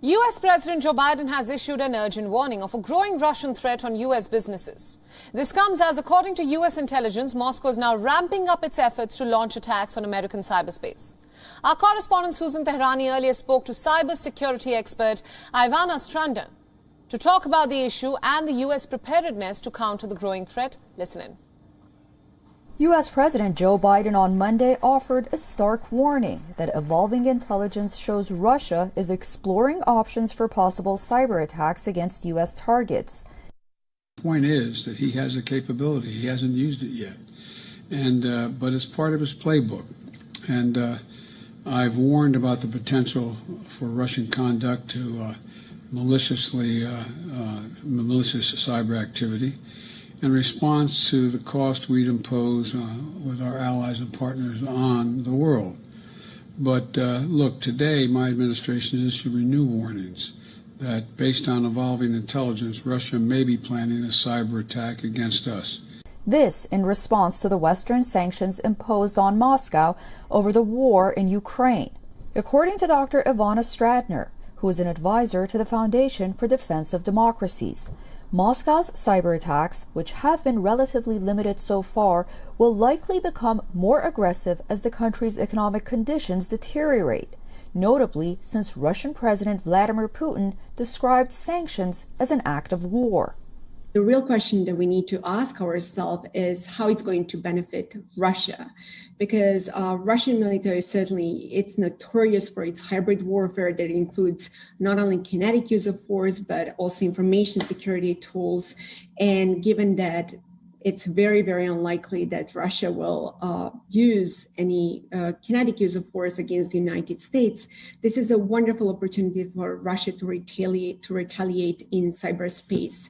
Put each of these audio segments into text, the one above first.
US President Joe Biden has issued an urgent warning of a growing Russian threat on US businesses. This comes as, according to US intelligence, Moscow is now ramping up its efforts to launch attacks on American cyberspace. Our correspondent Susan Tehrani earlier spoke to cybersecurity expert Ivana Strander to talk about the issue and the US preparedness to counter the growing threat. Listen in. U.S. President Joe Biden on Monday offered a stark warning that evolving intelligence shows Russia is exploring options for possible cyber attacks against U.S. targets. The point is that he has a capability. He hasn't used it yet, but it's part of his playbook. And I've warned about the potential for Russian conduct to malicious cyber activity, in response to the cost we'd impose with our allies and partners on the world. But look, today my administration is issuing new warnings that based on evolving intelligence, Russia may be planning a cyber attack against us. This in response to the Western sanctions imposed on Moscow over the war in Ukraine. According to Dr. Ivana Strander, who is an advisor to the Foundation for Defense of Democracies, Moscow's cyber attacks, which have been relatively limited so far, will likely become more aggressive as the country's economic conditions deteriorate, notably since Russian President Vladimir Putin described sanctions as an act of war. The real question that we need to ask ourselves is how it's going to benefit Russia, because Russian military it's notorious for its hybrid warfare that includes not only kinetic use of force, but also information security tools. And given that it's very, very unlikely that Russia will use any kinetic use of force against the United States, this is a wonderful opportunity for Russia to retaliate in cyberspace.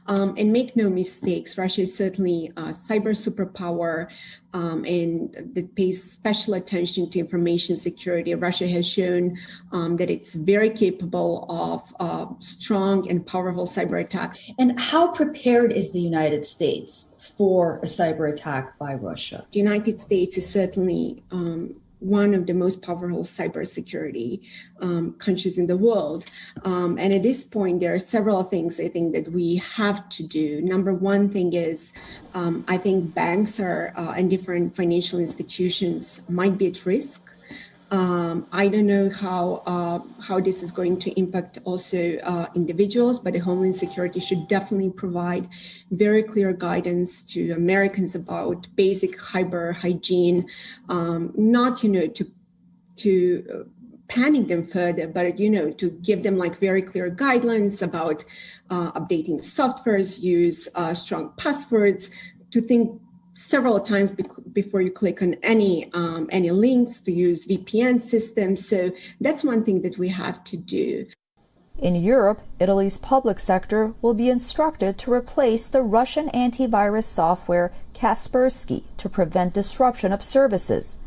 And make no mistakes, Russia is certainly a cyber superpower and that pays special attention to information security. Russia has shown that it's very capable of strong and powerful cyber attacks. And how prepared is the United States for a cyber attack by Russia? The United States is certainly one of the most powerful cybersecurity countries in the world. And at this point, there are several things I think that we have to do. Number one thing is, I think banks and different financial institutions might be at risk. I don't know how this is going to impact also individuals, but the Homeland Security should definitely provide very clear guidance to Americans about basic cyber hygiene, not to panic them further, but to give them very clear guidelines about updating softwares, use strong passwords, to think several times before you click on any links, to use VPN systems. So that's one thing that we have to do. In Europe, Italy's public sector will be instructed to replace the Russian antivirus software Kaspersky to prevent disruption of services.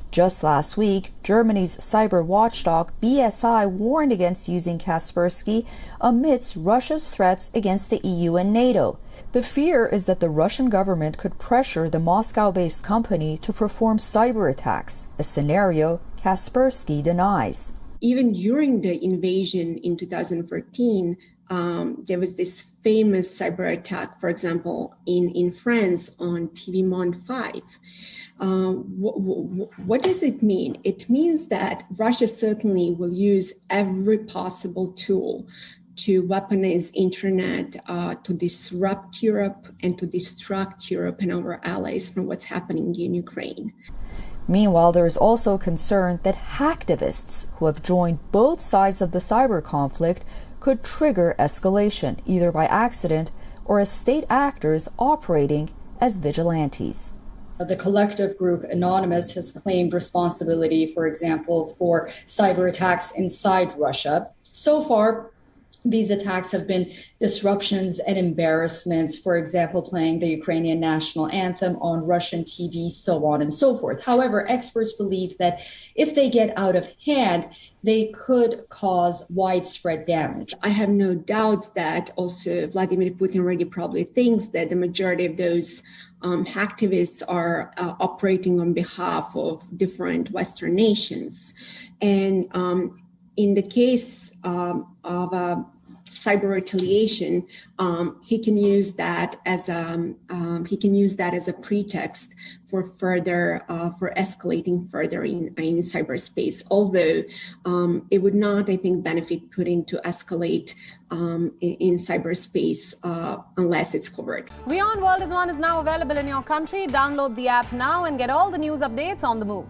Just last week, Germany's cyber watchdog BSI warned against using Kaspersky amidst Russia's threats against the EU and NATO. The fear is that the Russian government could pressure the Moscow-based company to perform cyber attacks, a scenario Kaspersky denies. Even during the invasion in 2014, there was this famous cyber attack, for example, in France on TV Monde 5. What does it mean? It means that Russia certainly will use every possible tool to weaponize internet, to disrupt Europe and to distract Europe and our allies from what's happening in Ukraine. Meanwhile, there is also concern that hacktivists who have joined both sides of the cyber conflict could trigger escalation, either by accident or as state actors operating as vigilantes. The collective group Anonymous has claimed responsibility, for example, for cyber attacks inside Russia. So far, these attacks have been disruptions and embarrassments, for example, playing the Ukrainian national anthem on Russian TV, so on and so forth. However, experts believe that if they get out of hand, they could cause widespread damage. I have no doubts that also Vladimir Putin already probably thinks that the majority of those hacktivists are operating on behalf of different Western nations. And in the case of cyber retaliation, he can use that as a pretext for further for escalating further in cyberspace. Although it would not, I think, benefit Putin to escalate in cyberspace unless it's covert. WION World is One is now available in your country. Download the app now and get all the news updates on the move.